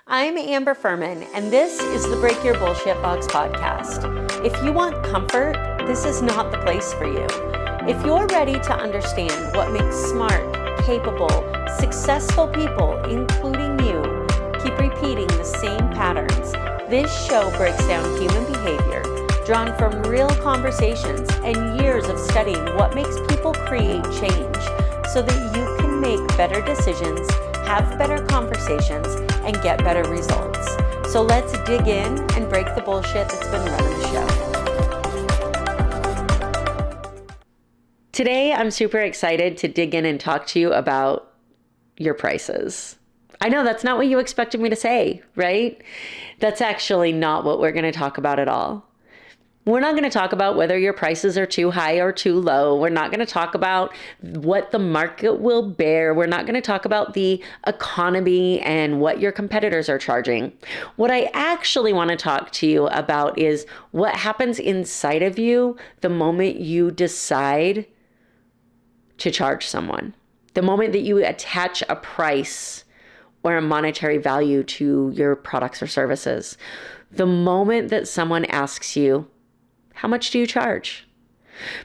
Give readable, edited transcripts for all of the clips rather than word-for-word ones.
I'm Amber Furman, and this is the Break Your Bullshit Box podcast. If you want comfort, this is not the place for you. If you're ready to understand what makes smart, capable, successful people, including you, keep repeating the same patterns, this show breaks down human behavior, drawn from real conversations and years of studying what makes people create change, so that you can make better decisions, have better conversations, and get better results. So let's dig in and break the bullshit that's been running the show. Today, I'm super excited to dig in and talk to you about your prices. I know that's not what you expected me to say, right? That's actually not what we're going to talk about at all. We're not going to talk about whether your prices are too high or too low. We're not going to talk about what the market will bear. We're not going to talk about the economy and what your competitors are charging. What I actually want to talk to you about is what happens inside of you the moment you decide to charge someone. The moment that you attach a price or a monetary value to your products or services. The moment that someone asks you, how much do you charge?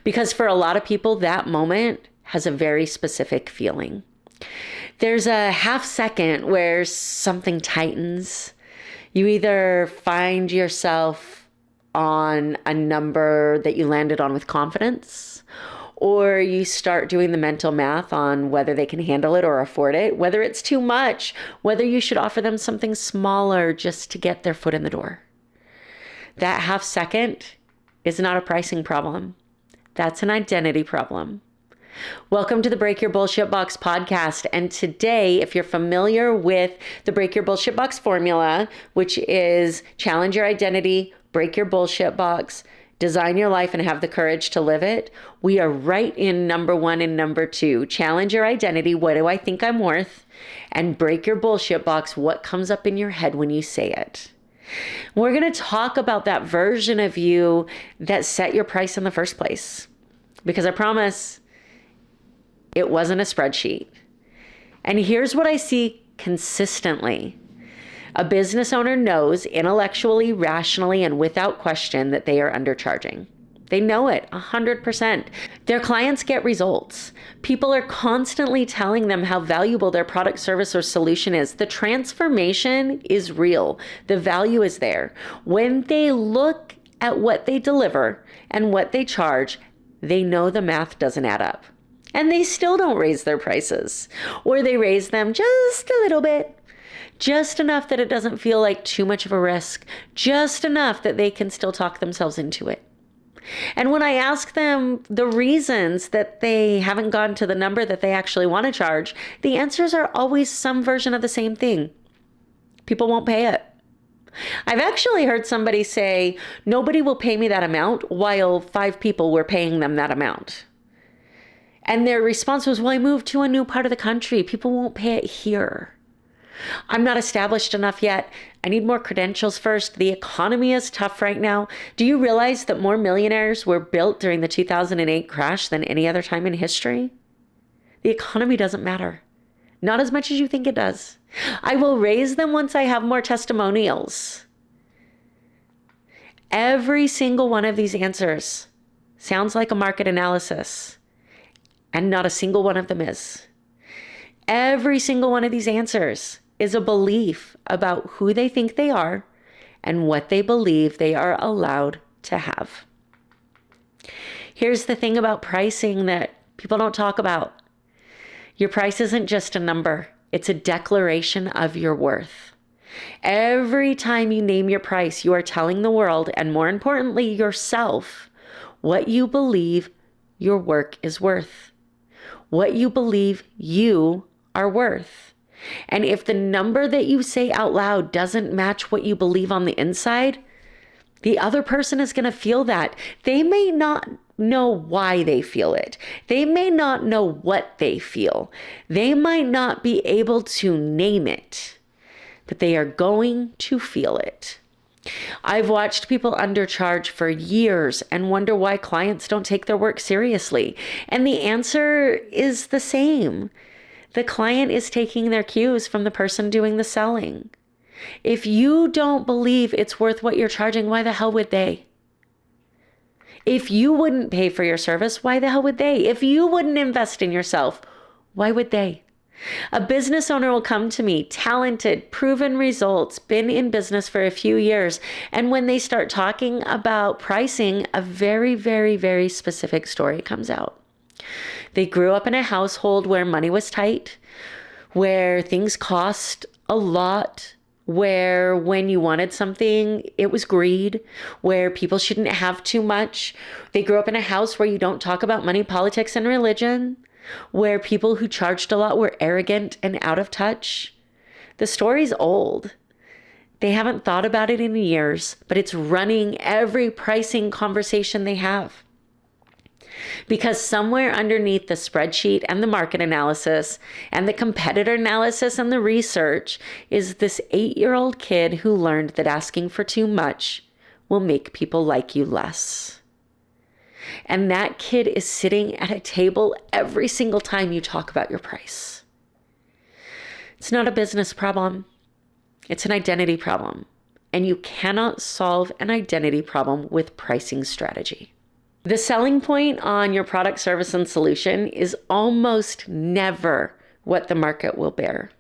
Because for a lot of people, that moment has a very specific feeling. There's a half second where something tightens. You either find yourself on a number that you landed on with confidence, or you start doing the mental math on whether they can handle it or afford it, whether it's too much, whether you should offer them something smaller just to get their foot in the door. That half second is not a pricing problem. That's an identity problem. Welcome to the Break Your Bullshit Box podcast. And today, if you're familiar with the Break Your Bullshit Box formula, which is challenge your identity, break your bullshit box, design your life and have the courage to live it, we are right in number 1 and number 2. Challenge your identity, what do I think I'm worth? And break your bullshit box, what comes up in your head when you say it. We're going to talk about that version of you that set your price in the first place. Because I promise it wasn't a spreadsheet. And here's what I see consistently. A business owner knows intellectually, rationally, and without question that they are undercharging. They know it 100%. Their clients get results. People are constantly telling them how valuable their product, service, or solution is. The transformation is real. The value is there. When they look at what they deliver and what they charge, they know the math doesn't add up. And they still don't raise their prices, or they raise them just a little bit. Just enough that it doesn't feel like too much of a risk. Just enough that they can still talk themselves into it. And when I ask them the reasons that they haven't gone to the number that they actually want to charge, the answers are always some version of the same thing. People won't pay it. I've actually heard somebody say, nobody will pay me that amount, while 5 people were paying them that amount. And their response was, well, I moved to a new part of the country. People won't pay it here. I'm not established enough yet. I need more credentials first. The economy is tough right now. Do you realize that more millionaires were built during the 2008 crash than any other time in history? The economy doesn't matter. Not as much as you think it does. I will raise them once I have more testimonials. Every single one of these answers sounds like a market analysis, and not a single one of them is. Every single one of these answers is a belief about who they think they are and what they believe they are allowed to have. Here's the thing about pricing that people don't talk about. Your price isn't just a number. It's a declaration of your worth. Every time you name your price, you are telling the world, and more importantly, yourself, what you believe your work is worth. What you believe you are worth. And if the number that you say out loud doesn't match what you believe on the inside, the other person is going to feel that. They may not know why they feel it. They may not know what they feel. They might not be able to name it, but they are going to feel it. I've watched people undercharge for years and wonder why clients don't take their work seriously. And the answer is the same. The client is taking their cues from the person doing the selling. If you don't believe it's worth what you're charging, why the hell would they? If you wouldn't pay for your service, why the hell would they? If you wouldn't invest in yourself, why would they? A business owner will come to me, talented, proven results, been in business for a few years. And when they start talking about pricing, a very, very, very specific story comes out. They grew up in a household where money was tight, where things cost a lot, where when you wanted something, it was greed, where people shouldn't have too much. They grew up in a house where you don't talk about money, politics, and religion, where people who charged a lot were arrogant and out of touch. The story's old. They haven't thought about it in years, but it's running every pricing conversation they have. Because somewhere underneath the spreadsheet and the market analysis and the competitor analysis and the research is this 8-year-old kid who learned that asking for too much will make people like you less. And that kid is sitting at a table every single time you talk about your price. It's not a business problem. It's an identity problem. And you cannot solve an identity problem with pricing strategy. The selling point on your product, service, and solution is almost never what the market will bear.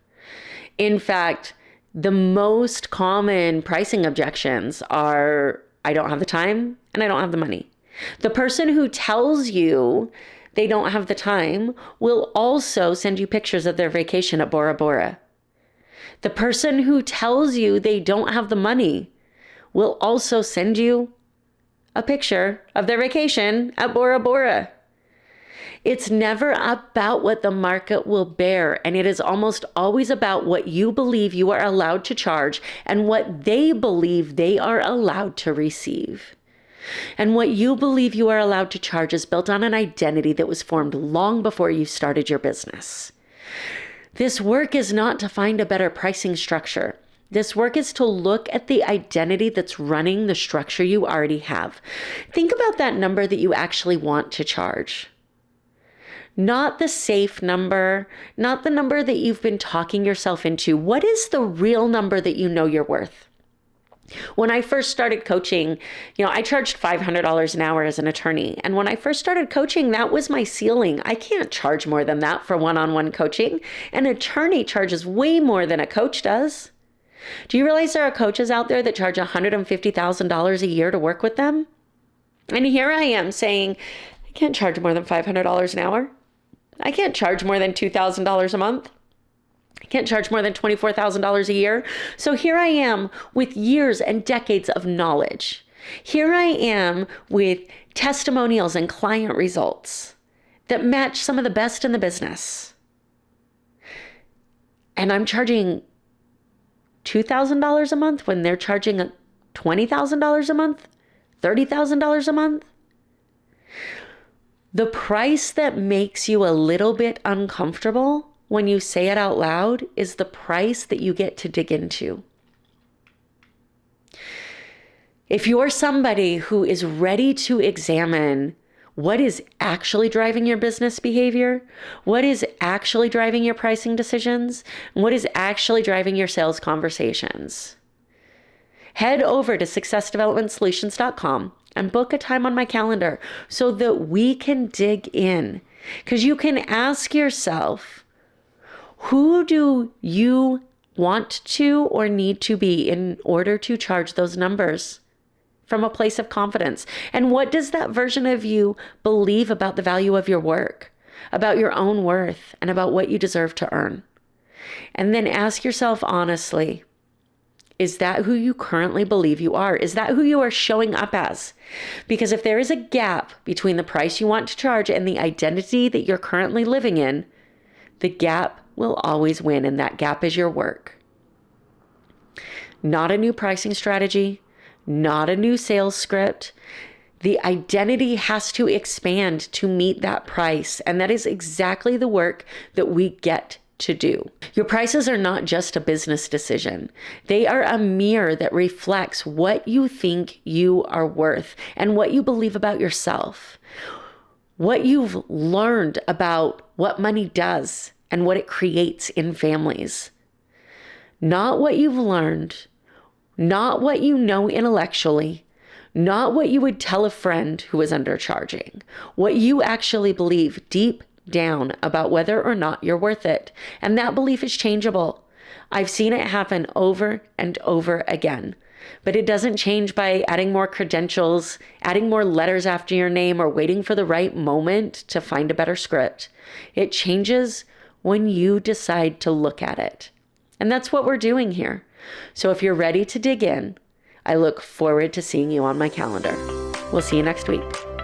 In fact, the most common pricing objections are, I don't have the time and I don't have the money. The person who tells you they don't have the time will also send you pictures of their vacation at Bora Bora. The person who tells you they don't have the money will also send you a picture of their vacation at Bora Bora. It's never about what the market will bear, and it is almost always about what you believe you are allowed to charge and what they believe they are allowed to receive. And what you believe you are allowed to charge is built on an identity that was formed long before you started your business. This work is not to find a better pricing structure. This work is to look at the identity that's running the structure you already have. Think about that number that you actually want to charge. Not the safe number, not the number that you've been talking yourself into. What is the real number that you know you're worth? When I first started coaching, I charged $500 an hour as an attorney. And when I first started coaching, that was my ceiling. I can't charge more than that for one-on-one coaching. An attorney charges way more than a coach does. Do you realize there are coaches out there that charge $150,000 a year to work with them? And here I am saying, I can't charge more than $500 an hour. I can't charge more than $2,000 a month. I can't charge more than $24,000 a year. So here I am with years and decades of knowledge. Here I am with testimonials and client results that match some of the best in the business. And I'm charging $2,000 a month when they're charging $20,000 a month, $30,000 a month. The price that makes you a little bit uncomfortable when you say it out loud is the price that you get to dig into. If you're somebody who is ready to examine what is actually driving your business behavior, what is actually driving your pricing decisions, and what is actually driving your sales conversations, head over to successdevelopmentsolutions.com and book a time on my calendar so that we can dig in. Because you can ask yourself, who do you want to or need to be in order to charge those numbers from a place of confidence? And what does that version of you believe about the value of your work, about your own worth, and about what you deserve to earn? And then ask yourself honestly, is that who you currently believe you are? Is that who you are showing up as? Because if there is a gap between the price you want to charge and the identity that you're currently living in, the gap will always win, and that gap is your work. Not a new pricing strategy, not a new sales script. The identity has to expand to meet that price, and that is exactly the work that we get to do. Your prices are not just a business decision. They are a mirror that reflects what you think you are worth and what you believe about yourself, what you've learned about what money does and what it creates in families. not what you've learned, not what you know intellectually, not what you would tell a friend who is undercharging, what you actually believe deep down about whether or not you're worth it. And that belief is changeable. I've seen it happen over and over again. But it doesn't change by adding more credentials, adding more letters after your name, or waiting for the right moment to find a better script. It changes when you decide to look at it. And that's what we're doing here. So if you're ready to dig in, I look forward to seeing you on my calendar. We'll see you next week.